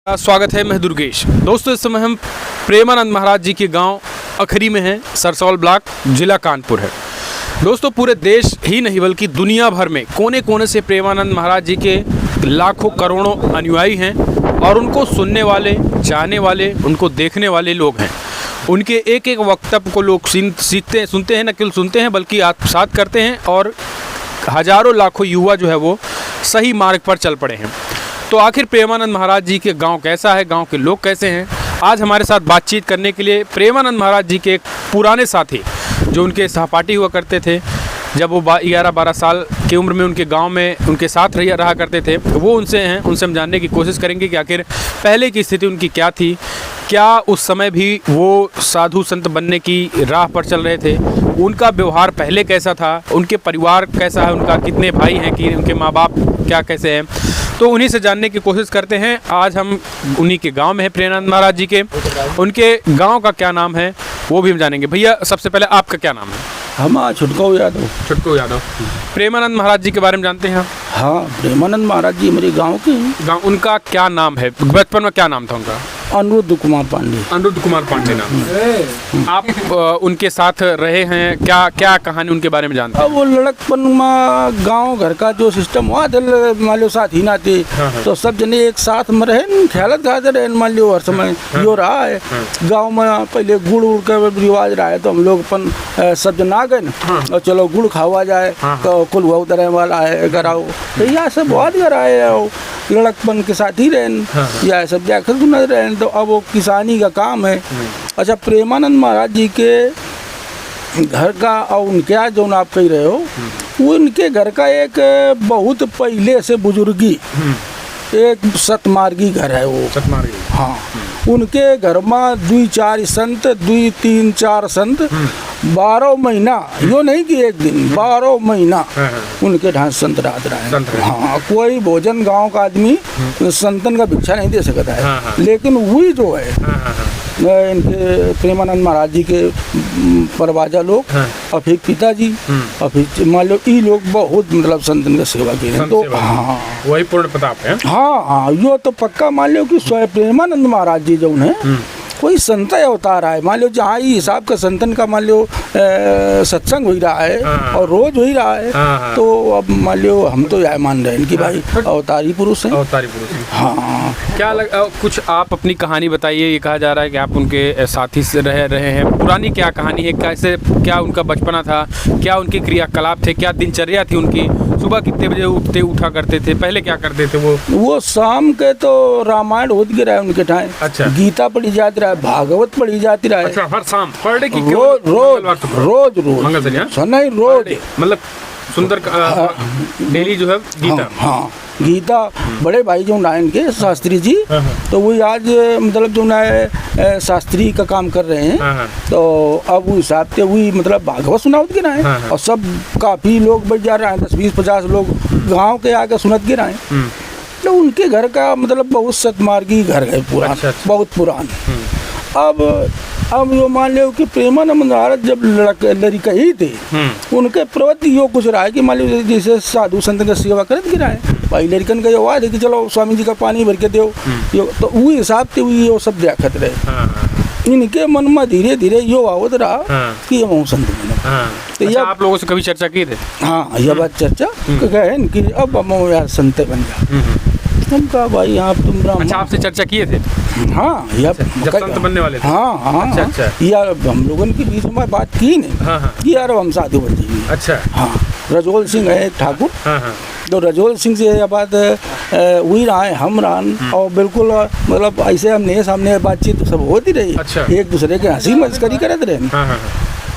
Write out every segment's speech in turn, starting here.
स्वागत है। मैं दुर्गेश। दोस्तों, इस समय हम प्रेमानंद महाराज जी के गांव अखरी में हैं। सरसौल ब्लॉक, जिला कानपुर है। दोस्तों, पूरे देश ही नहीं बल्कि दुनिया भर में कोने कोने से प्रेमानंद महाराज जी के लाखों करोड़ों अनुयायी हैं और उनको सुनने वाले, चाहने वाले, उनको देखने वाले लोग हैं। उनके एक एक वक्तव्य को लोग सुनते हैं, न केवल सुनते हैं बल्कि आत्मसात करते हैं और हजारों लाखों युवा जो है वो सही मार्ग पर चल पड़े हैं। तो आखिर प्रेमानंद महाराज जी के गांव कैसा है, गांव के लोग कैसे हैं, आज हमारे साथ बातचीत करने के लिए प्रेमानंद महाराज जी के एक पुराने साथी जो उनके सहपाठी हुआ करते थे, जब वो 11-12 साल की उम्र में उनके गांव में उनके साथ रहा करते थे, वो उनसे हैं। उनसे हम जानने की कोशिश करेंगे कि आखिर पहले की स्थिति उनकी क्या थी, क्या उस समय भी वो साधु संत बनने की राह पर चल रहे थे, उनका व्यवहार पहले कैसा था, उनके परिवार कैसा है, उनका कितने भाई हैं, कि उनके माँ बाप क्या कैसे हैं। तो उन्हीं से जानने की कोशिश करते हैं। आज हम उन्हीं के गांव में हैं, प्रेमानंद महाराज जी के। उनके गांव का क्या नाम है वो भी हम जानेंगे। भैया, सबसे पहले आपका क्या नाम है? हम छुटकू यादव। छुटकू यादव। प्रेमानंद महाराज जी के बारे में जानते हैं? हाँ, प्रेमानंद महाराज जी मेरे गांव के हैं। गाँव उनका क्या नाम है? बचपन में क्या नाम था उनका? अनिरुद्ध कुमार पांडे। अनिरुद्ध कुमार पांडे नाम है। आप उनके साथ रहे हैं, क्या क्या कहानी उनके बारे में जानते हैं? अब वो लड़कपन में गांव घर का जो सिस्टम हुआ था, मान लो साथ ही ना थे, तो सब जने एक साथ में रहे, ख्यालत खाते रहे, मान लो हर समय यो रहा है। गांव में पहले गुड़ उड़ का रिवाज रहा है, तो हम लोग अपन सब जन आ गए ना, और चलो गुड़ खावा जाए, तो कुल हुआ उतरने वाला है घर आओ, तो यह सब बहुत घर आए, लड़कपन के साथ ही रहे, या सब जाकर सुनते रहे। तो अब वो किसानी का काम है। अच्छा, प्रेमानंद महाराज जी के घर का और उनके आज जो आप कह रहे हो, उनके घर का एक बहुत पहले से बुजुर्गी एक सतमार्गी घर है वो। सतमार्गी। हाँ, उनके घर में 2-4 संत, 2-3-4 संत 12 महीना, यो नहीं कि एक दिन, 12 महीना उनके ढांस संत रात रहे। हाँ, कोई भोजन गांव का आदमी संतन का भिक्षा नहीं दे सकता है। लेकिन वही जो है इनके प्रेमानंद महाराज जी के परवाजा लोग, और फिर पिताजी, और फिर मान लो ये लोग बहुत मतलब संतन का सेवा किए हैं। तो हाँ, वही पूर्ण प्रताप है। हाँ, यो तो पक्का मान लो कि स्वयं प्रेमानंद महाराज जी जो है कोई संत अवतार है। मान लो जहाँ ही हिसाब का संतन का मान लो सत्संग हो रहा है और रोज हो ही रहा है, तो अब मान लो हम तो यह मान रहे हैं कि भाई अवतारी पुरुष हैं। अवतारी पुरुष हैं। हाँ, क्या कुछ आप अपनी कहानी बताइए। ये कहा जा रहा है कि आप उनके साथी से रहे हैं। पुरानी क्या कहानी है? कैसे, क्या उनका बचपना था, क्या उनके क्रियाकलाप थे, क्या दिनचर्या थी उनकी? सुबह कितने बजे उठा करते थे, पहले क्या करते थे वो? शाम के तो रामायण होत गिरा है उनके टाइम। अच्छा। गीता पढ़ी जाती रहा है, भागवत पढ़ी जाती रहा है। अच्छा, हर शाम पर डे की? रोज नहीं, रोज मतलब सुंदर डेली जो है गीता। हाँ, गीता बड़े भाई जो नारायण के शास्त्री जी, तो वही आज मतलब जो है शास्त्री का काम कर रहे हैं। तो अब वो हिसाब से वही मतलब भागवत सुनावत गिरा है, और सब काफ़ी लोग बैठ जा रहे हैं, 10-20-50 लोग गांव के आके सुनत गिरा है। तो उनके घर का मतलब बहुत सतमार्गी घर है, पुरान। अच्छा। बहुत पुरान। अब यो मान लो कि प्रेमानंद महाराज जब लड़का ही थे, उनके प्रवृत्ति यो कुछ रहा है कि मान लो जैसे साधु संत का सेवा करत गिरा है, भाई लड़कन का यो आवाज है कि चलो स्वामी जी का पानी भर के दो, तो वही हिसाब से वही यो सब देखत रहे। इनके मन में धीरे धीरे यो आवत रहा कि हम संत बने। तो अच्छा, आप लोगों से कभी चर्चा की थे? हाँ, यह बात चर्चा कहे कि अब हम यार संत बन जाए। हम कहा भाई आप तुम ब्राह्मण। अच्छा, आपसे चर्चा किए थे? हाँ, जब संत बनने वाले थे। हाँ। अच्छा। यार हम लोगों के बीच में बात की नहीं कि यार हम साधु बन जाएंगे। अच्छा। हाँ, रजोल सिंह है एक ठाकुर। तो रजोल सिंह से यह बात वही रहा है, हम रान, और बिल्कुल मतलब ऐसे हमने सामने बातचीत सब होती रही। अच्छा। एक दूसरे के हंसी मस्करी करते रहे।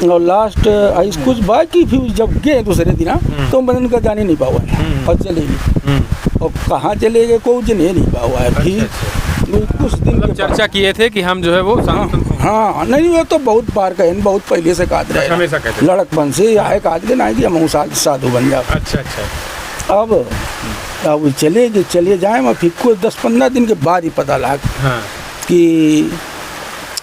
और लास्ट आइस कुछ बाकी फिर जब गए दूसरे दिन, तो बदन का जाने नहीं पावा है और चले गए। और कहाँ चले गए कोई जने नहीं पावा है। फिर कुछ दिन मतलब चर्चा किए थे कि हम जो है वो हाँ, नहीं, वो तो बहुत पार कहे, बहुत पहले से काट रहे, हमेशा कहते लड़कपन से आए काट के ना कि हम साधु बन जाओ। अच्छा। अब चले जाए, फिर कुछ 10-15 दिन के बाद ही पता लगा कि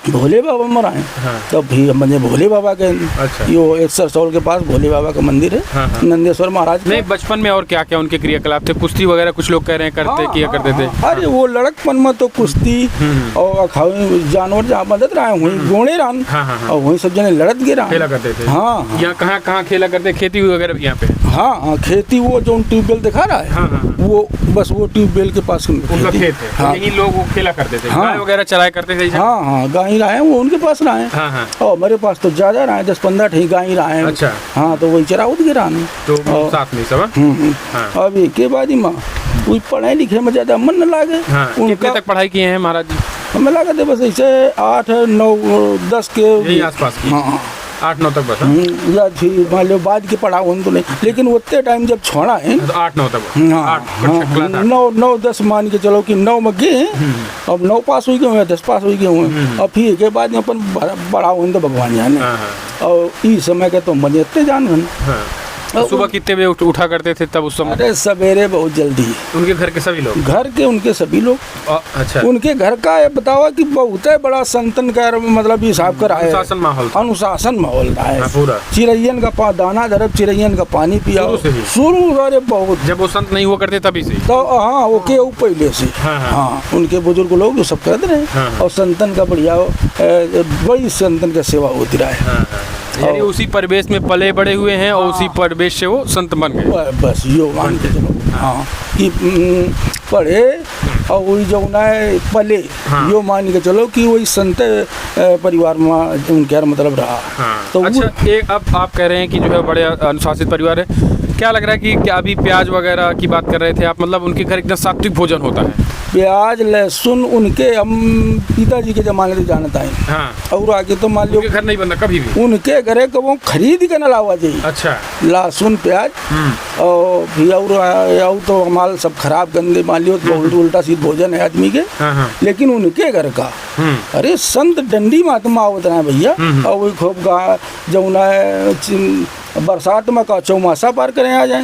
भोले बाबा मराए। हाँ। तब भी म्हणजे भोले बाबा के अच्छा। यो एक सरसौल के पास भोले बाबा का मंदिर है। हाँ, हाँ। नंदेश्वर महाराज का। नहीं, बचपन में और क्या क्या उनके क्रियाकलाप थे? कुश्ती वगैरह कुछ लोग कह रहे हैं करते हाँ, किया हाँ, करते थे। हाँ। अरे वो लड़कपन में तो कुश्ती और अखावे जानवर जहाँ मदद रहा वहीं गोणे रान हाँ, हाँ, हाँ। और वहीं सब जने लड़त गिरा खेला करते थे। हाँ हाँ। यहाँ कहाँ कहाँ खेला करते? खेती वगैरह भी यहाँ पे? हाँ हाँ, खेती वो जो ट्यूबवेल दिखा रहा है हाँ, हाँ, हाँ। वो बस वो ट्यूबवेल के पास उनका खेत है। हाँ। यही लोग वो खेला करते थे। हाँ। गाय वगैरह चराया करते थे। हाँ हाँ, गाय रहा है वो उनके पास रहा है। हाँ, हाँ। और मेरे पास तो ज्यादा रहा है, 10-15 ठीक गाय रहा है। अच्छा। हाँ, तो वही चराउत गिरा नहीं। तो साथ में सब। हाँ। अब एक के बाद ही माँ कोई पढ़ाई लिखे में ज्यादा मन न लागे। हाँ। कितने तक पढ़ाई किए हैं महाराज जी? हमें लगा था बस ऐसे 8, 9, 10 के यही आसपास की? हाँ 8-9 तक बस? या फिर मान लो बाद के पढ़ा तो नहीं, लेकिन उतने टाइम जब छोड़ा है तो 8-9 तक? हाँ 8 9, 10 मान के चलो कि 9 में गए। अब 9 पास हुई गए हुए, 10 पास हुई गए हुए। और फिर के बाद अपन बड़ा हुए तो भगवान जाने। और इस समय के तो मजे इतने जान। सुबह कितने बजे उठा करते थे तब उस समय? अरे सवेरे बहुत जल्दी। उनके घर के सभी लोग? घर के उनके सभी लोग। अच्छा। उनके घर का ये बतावा कि बहुत है बड़ा संतन का मतलब हिसाब कर आए। अनुशासन माहौल था। अनुशासन माहौल रहा है। हाँ, पूरा। चिरैयन का दाना धरब, चिरैयन का पानी पिया शुरू से ही? शुरू। अरे बहुत। जब वो संत नहीं हुआ करते तभी से? तो हाँ ओके वो पहले से। हाँ, हाँ। हाँ उनके बुजुर्ग लोग जो सब करते रहे। हाँ, हाँ। और संतन का बढ़िया बड़ी संतन का सेवा होती रहा है। हाँ, हाँ। यानी उसी परिवेश में पले बड़े हुए हैं और उसी परिवेश से वो संत बन गए। बस यो मान के चलो। हाँ कि पढ़े और वही जो ना पले। हाँ। यो मान के चलो कि वही संत परिवार में उनके मतलब रहा। हाँ। तो अच्छा, एक अब आप कह रहे हैं कि जो है बड़े अनुशासित परिवार है। क्या लग रहा है कि क्या अभी प्याज वगैरह की बात कर रहे थे आप? मतलब उनके घर इतना सात्विक भोजन होता है? प्याज लहसुन उनके हम पिताजी के जमाने से जानता है। हाँ। और आगे तो मान लो उनके घर नहीं बनता कभी भी? उनके घरे को वो खरीद के न लावा जाइए। अच्छा। लहसुन प्याज और भी और तो हमारे सब खराब गंदे मान लियो तो उल्टा सीध भोजन है आदमी के। हाँ, हाँ। लेकिन उनके घर का अरे संत डंडी महात्मा होता है भैया। और वही खूब गा जमुना बरसात में का चौमासा पार करें आ जाए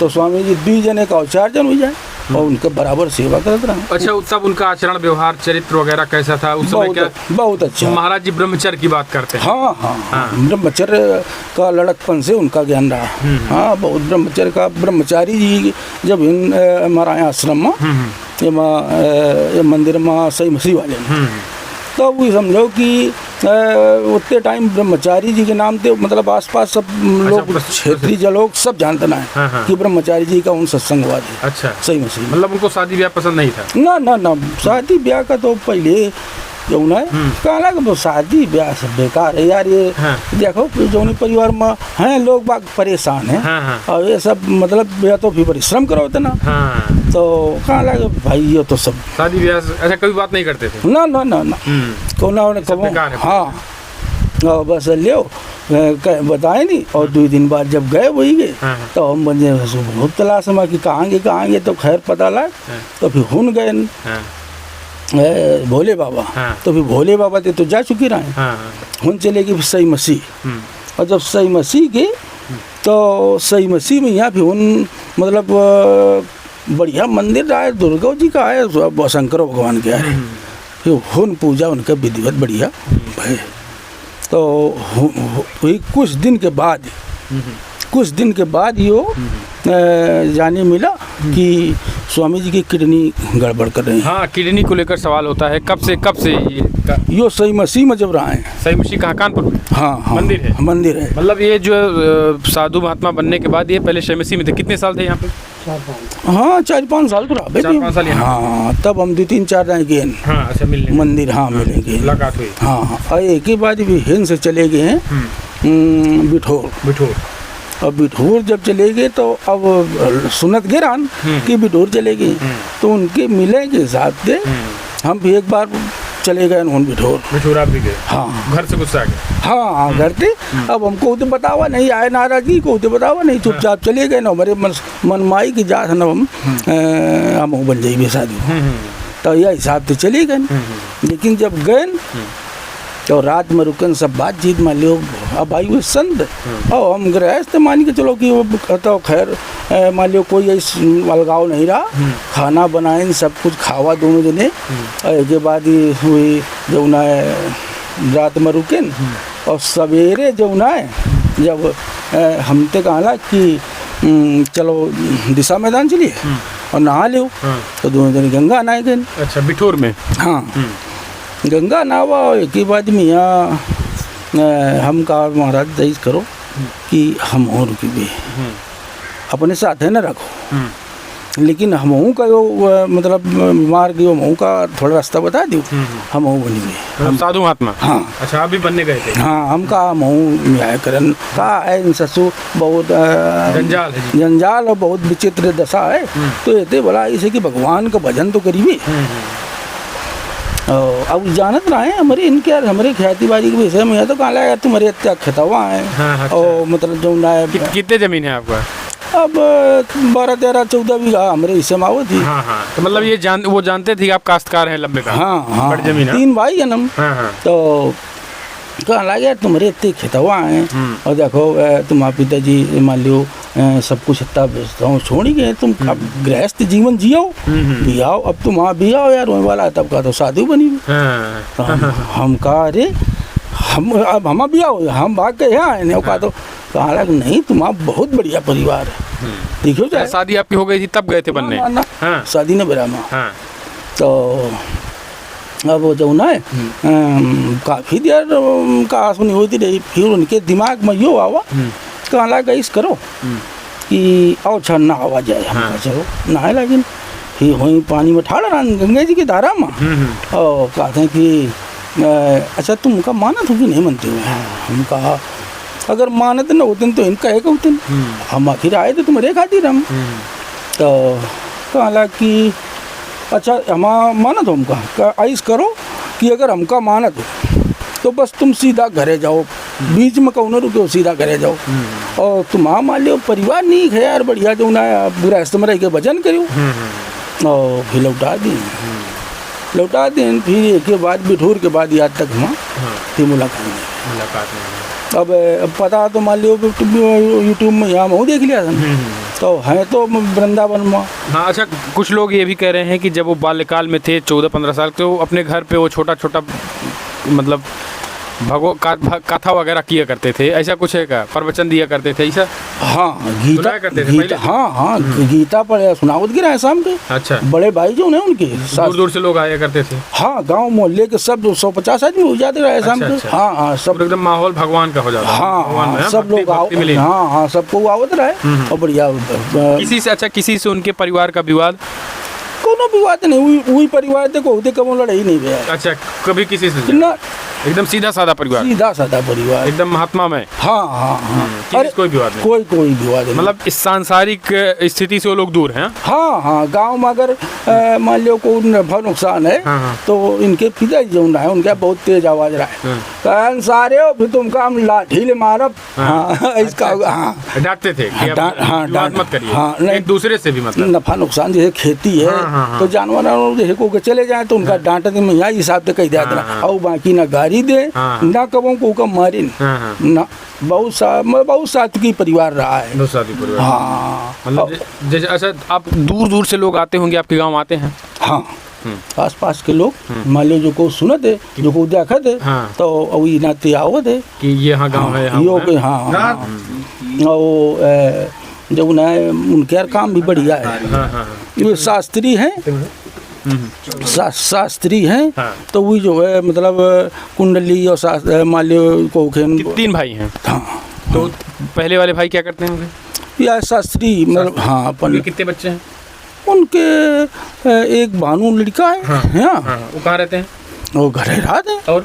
तो स्वामी जी 2 जने का 4 जन हो जाए और उनके बराबर सेवा करते रहे। अच्छा, तब उनका आचरण व्यवहार चरित्र वगैरह कैसा था उस समय? क्या बहुत अच्छा। महाराज जी ब्रह्मचर्य की बात करते हैं? हाँ हाँ हाँ, ब्रह्मचर्य का लड़कपन से उनका ज्ञान रहा। हाँ बहुत ब्रह्मचर्य का। ब्रह्मचारी जी जब हमारा यहाँ आश्रम में ये मंदिर में सही मसीह वाले तो वो समझो कि उतने टाइम ब्रह्मचारी जी के नाम थे, मतलब आसपास सब लोग क्षेत्रीय लोग सब जानते ना है कि ब्रह्मचारी जी का उन सत्संग हुआ था। अच्छा। सही मसीह। मतलब उनको शादी ब्याह पसंद नहीं था? ना शादी ब्याह का तो पहले जो है कहला कि शादी ब्याह सब बेकार है यार। ये देखो जो परिवार में हैं लोग बाग परेशान हैं और ये सब मतलब या तो भी परिश्रम करो ना। तो कहला कि भाई ये तो सब शादी ब्याह ऐसा कभी बात नहीं करते थे? ना कोना कहो। हाँ बस लियो बताए नहीं। और 2 दिन बाद जब गए वही गए तो हम बंदे बहुत तलाश में कि कहाँ तो खैर पता लगा तो फिर हुन गए भोले बाबा। तो फिर भोले बाबा तो जा चुकी रहे। हुन चले गए सही मसीह। और जब सही मसीह के तो सही मसीह में यहाँ फिर हुन मतलब बढ़िया मंदिर रहा है, दुर्गा जी का है, शंकर भगवान के है। फिर हुन पूजा उनका विधिवत बढ़िया भाई। तो कुछ दिन के बाद यो जाने मिला कि स्वामी जी की किडनी गड़बड़ कर रही है। हाँ, किडनी को लेकर सवाल होता है। कब से यो सही मसीह में जब रहा है। सही मसीह कहाँ? कानपुर में? हाँ मंदिर है? मंदिर है। मतलब ये जो साधु महात्मा बनने के बाद ये पहले सही मसीह में थे। कितने साल थे यहाँ पे? हाँ 4-5 साल तो रहा। 4-5 साल। हाँ तब हम 2-3-4 जाए गए। हाँ अच्छा, मिलने मंदिर। हाँ मिलेंगे, मुलाकात हुई। हाँ और एक ही बात भी हिंद से चले गए हैं बिठोर। और बिठूर जब चले गए तो अब सुनत गिरान कि बिठूर चले गए तो उनके मिले के हिसाब से हम भी एक बार चले गए बिठूर। आप भी गए? हाँ घर से गुस्सा आ गया? हाँ घर से। अब हमको तो बतावा नहीं आए, नाराजगी को तो बतावा नहीं, चुपचाप चले गए ना। हमारे मनमाई की जात है ना हम बन जाइए शादी। तो यह हिसाब से चले गए। लेकिन जब गए तो रात में रुकन सब बातचीत मान लियो। अब आई हुए संत और हम गृहस्थ मान के चलो कि वो तो खैर मान लियो कोई अलगाव नहीं रहा। खाना बनाए सब कुछ खावा दोनों जने। और के बाद ही हुई जो ना रात में रुके न, और सवेरे जो ना है जब हम ते कहला कि चलो दिशा मैदान चलिए और नहा लो, तो दोनों दिन गंगा नहाए गए। अच्छा, बिठूर में? हाँ, गंगा नहावा। एक ही बाद मियाँ हम कहा महाराज दईस करो कि हम और रुकी भी अपने साथ है न रखो, लेकिन हमहू का जो मतलब मार्ग जो हमहू का थोड़ा रास्ता बता दो, हमहू बनी गए। हम साधु महात्मा? हाँ। अच्छा, आप भी बनने गए थे? हाँ, हम कहा हमहू न्याय करन का है इन ससु बहुत जंजाल है जी। जंजाल और बहुत विचित्र दशा है, तो ये बोला इसे कि भगवान का भजन तो करीबी। अब जानत रहे हमारे इनके यार हमारे ख्यातिबाजी के विषय में, तो कहा यार तुम्हारे इतना खतवा है। हाँ, अच्छा। और मतलब जो ना कितने जमीन है आपका? अब 12, 13, 14 बीघा हमारे हिस्से में आवत थी। हाँ हाँ, तो मतलब ये वो जानते थे कि आप काश्तकार हैं लंबे का? हाँ हाँ, बड़ी जमीन है? 3 भाई जन्म। हाँ हाँ। तो कहने लगे यार तुम्हारे इतने खेतवा हैं, और देखो तुम्हारे पिताजी मान लो सब कुछ इतना छोड़ ही गए, तुम अब गृहस्थ जीवन जियो भी आओ, अब तुम वहाँ भी आओ यार वही वाला, तब का तो साधु बनी। तो हम कहा अरे हम अब हम भी आओ, हम भाग के यहाँ आए। कहा तो कहा लगा नहीं तुम्हारा बहुत बढ़िया परिवार है, देखो चाहे शादी आपकी हो गई थी तब गए थे बनने? हाँ, शादी ने बेरा में। हाँ। तो अब वो जो ना है काफ़ी देर का सुनी होती रही, फिर उनके दिमाग में यो आवा कहाँ लगा इस करो कि आओ अच्छा नहावा जाए। हम चलो नहाए, लेकिन फिर वहीं पानी में ठाड़ रहा गंगा जी की धारा में, और कहते हैं कि अच्छा तुम उनका मानत हो कि नहीं मानते हो? हम कहा अगर मानत न होते तो इनका है होते, हम आखिर आए थे तुम्हारे खातिर हम। तो कहा लगा कि अच्छा हम मानत हो, हमका ऐस करो कि अगर हमका मानत हो तो बस तुम सीधा घरे जाओ, बीच में कौन रुके, सीधा घरे जाओ। और तुम मान लियो परिवार नहीं है यार बढ़िया, जो ना गृहस्थ में रह के भजन करो। और फिर लौटा दें फिर एक के बाद बिठूर के बाद याद तक हम फिर मुलाकात नहीं। अब पता तो मान लियो यूट्यूब में यहाँ मैं देख लिया था, तो है तो वृंदावन में। हाँ। अच्छा, कुछ लोग ये भी कह रहे हैं कि जब वो बाल्यकाल में थे 14-15 साल के, वो अपने घर पे वो छोटा छोटा मतलब कथा वगैरह किया करते थे, ऐसा कुछ है क्या? प्रवचन दिया करते थे ऐसा? हाँ, गीता करते थे गीता, हाँ गीता पढ़े सुनावत गिरा है शाम के। अच्छा। बड़े भाई जो है उनके दूर दूर से लोग आया करते थे? हाँ, गांव मोहल्ले के सब 150 आदमी हो जाते रहे शाम के। हाँ हाँ, सब एकदम माहौल भगवान का हो जाता। हाँ, सब लोग हाँ हाँ सबको आवत रहे और बढ़िया। किसी से उनके परिवार का विवाद? कोनो विवाद नहीं, वही परिवार देखो होते कब लड़ाई नहीं गया। अच्छा, कभी किसी से ना, एकदम सीधा साधा परिवार? सीधा साधा परिवार, एकदम महात्मा में। हाँ हाँ हाँ, अरे कोई विवाद नहीं? कोई विवाद नहीं, मतलब इस सांसारिक स्थिति से वो लोग दूर हैं। हाँ हाँ, गांव में अगर मान लो कोई नुकसान है तो इनके पिताजी जो है उनका बहुत तेज आवाज रहा है, सारे हो फिर तुम काम लाठी ले मारब। इसका हाँ डांटते थे, मत करिए। हाँ, एक दूसरे से भी मतलब नफा नुकसान, जैसे खेती है तो जानवर जैसे को चले जाए तो उनका डांटते में यहाँ हिसाब से कही जाता है, और बाकी ना गाड़ी दे ना कबों को मारे ना। बहुत सात्विकी परिवार रहा है। हाँ, मतलब जैसे अच्छा आप दूर दूर से लोग आते होंगे आपके गांव आते हैं? हाँ, आस पास के लोग मान लो जो को सुनत है, जो को देखत है, तो वही नाते आवत है कि ये यहाँ गाँव है। हाँ, और जो ना उनके यार काम भी बढ़िया है, ये शास्त्री हैं, शास्त्री हैं। तो वही जो है मतलब कुंडली और माल्य को 3 भाई हैं। हाँ, तो पहले वाले भाई क्या करते हैं? या शास्त्री मतलब हाँ। कितने बच्चे हैं उनके? एक भानु लड़का है। वो कहाँ रहते हैं? वो घरे रहते हैं।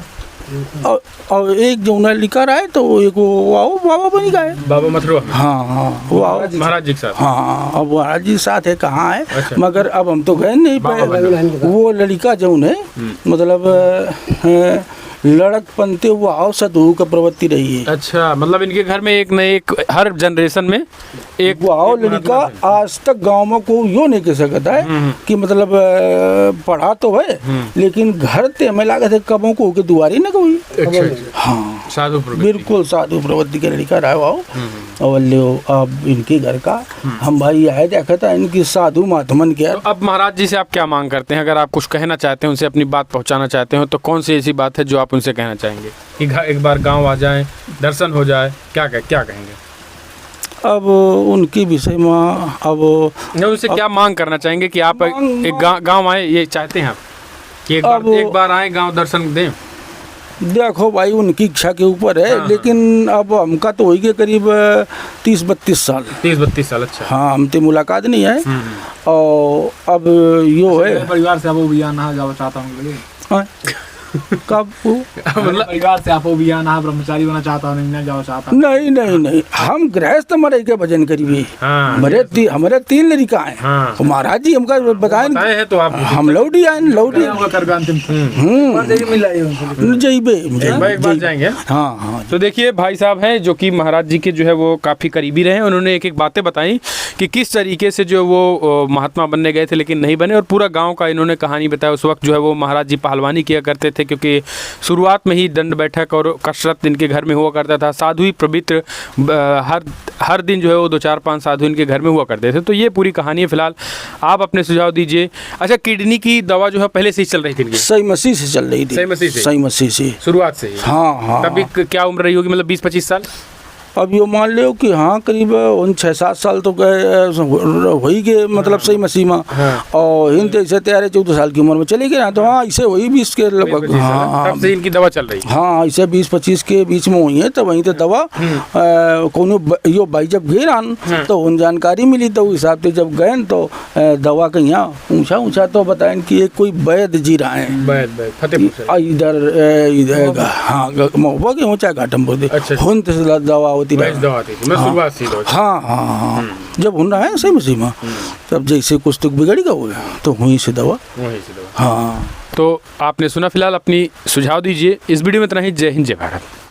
और एक जो लड़का रहा है तो एक वो आओ बाबा बनी का है, बाबा मथुरा। हाँ, वो आओ महाराज जी के साथ। हाँ, अब महाराज जी साथ है कहाँ है। अच्छा। मगर अब हम तो गए नहीं पाए। वो लड़का जो है मतलब लड़क पनते हुआ आओ सदू का प्रवृत्ति रही है। अच्छा, मतलब इनके घर में एक न एक हर जनरेशन में एक वो आओ लड़का आज तक गांव में को यो नहीं कह सकता है कि मतलब पढ़ा तो है लेकिन घर ते हमें लागत है कबों को दुआरी न कोई। अच्छा। हाँ, साधु प्रवृत्ति। बिल्कुल साधु प्रवृत्ति के लड़का रहा हो। और लो अब इनके घर का हम भाई आए देखा था इनकी साधु महात्मन के। तो अब महाराज जी से आप क्या मांग करते हैं? अगर आप कुछ कहना चाहते हैं, उनसे अपनी बात पहुंचाना चाहते हो, तो कौन सी ऐसी बात है जो आप उनसे कहना चाहेंगे कि एक बार गांव आ जाएं, दर्शन हो जाए, क्या कहेंगे? अब उनकी विषय में अब उनसे क्या मांग करना चाहेंगे कि आप एक गांव आए, ये चाहते हैं आप कि एक बार आए, गांव दर्शन दें? देखो भाई उनकी इच्छा के ऊपर है। हाँ। लेकिन अब हमका तो होगी करीब 30-32 साल। 30-32 साल। अच्छा। हाँ, हमसे मुलाकात नहीं है। और अब यो है परिवार से आप भी आना जाओ चाहता हूँ। हाँ? कब मतलब परिवार से आप भी आना ब्रह्मचारी होना चाहता हूँ, नहीं जाओ चाहता। नहीं हम गृहस्थ मरे के भजन करिए। हाँ, हमारे 3 लड़का हैं। हाँ। तो महाराज जी हमका बताए हैं तो आप हम लौटी आए लौटी जाएंगे। हाँ। तो देखिए भाई साहब हैं जो कि महाराज जी के जो है वो काफ़ी करीबी रहे। उन्होंने एक बातें बताई कि किस तरीके से जो वो महात्मा बनने गए थे लेकिन नहीं बने, और पूरा गांव का इन्होंने कहानी बताया। उस वक्त जो है वो महाराज जी पहलवानी किया करते थे, क्योंकि शुरुआत में ही दंड बैठक और कसरत इनके घर में हुआ करता था। साधु ही पवित्र हर दिन जो है वो 2-4-5 साधु इनके घर में हुआ करते थे। तो ये पूरी कहानी है। फिलहाल आप अपने सुझाव दीजिए। अच्छा, किडनी की दवा जो है पहले से ही चल रही थी इनकी? सही मसीह से चल रही थी। सही मसीह से शुरुआत से ही? हाँ। तभी क्या उम्र रही होगी, मतलब 20-25 साल? अब यो मान लो कि हाँ करीब 6-7 साल तो हो ही गए, मतलब सही मसीह में। हाँ। और हिंद ऐसे 13-14 साल की उम्र में चले गए ना, तो हाँ ऐसे वही 20 के लगभग। हाँ, तब से इनकी दवा चल रही? हाँ, ऐसे 20-25 के बीच में हुई है। तो वहीं तो दवा कोनो यो भाई जब गए ना तो उन जानकारी मिली, तो उस हिसाब से जब गए तो दवा का यहाँ ऊँचा तो बताएं कि एक कोई वैद्य जी रहा है फतेहपुर इधर। हाँ, महुआ के ऊँचा घाटम बोलते दवा होती है। हाँ। जब होना है सही मसीह में, तब जैसे कुछ तो बिगड़ गया हुआ तो वहीं से दवा। हाँ। तो आपने सुना। फिलहाल अपनी सुझाव दीजिए। इस वीडियो में इतना ही। जय हिंद, जय भारत।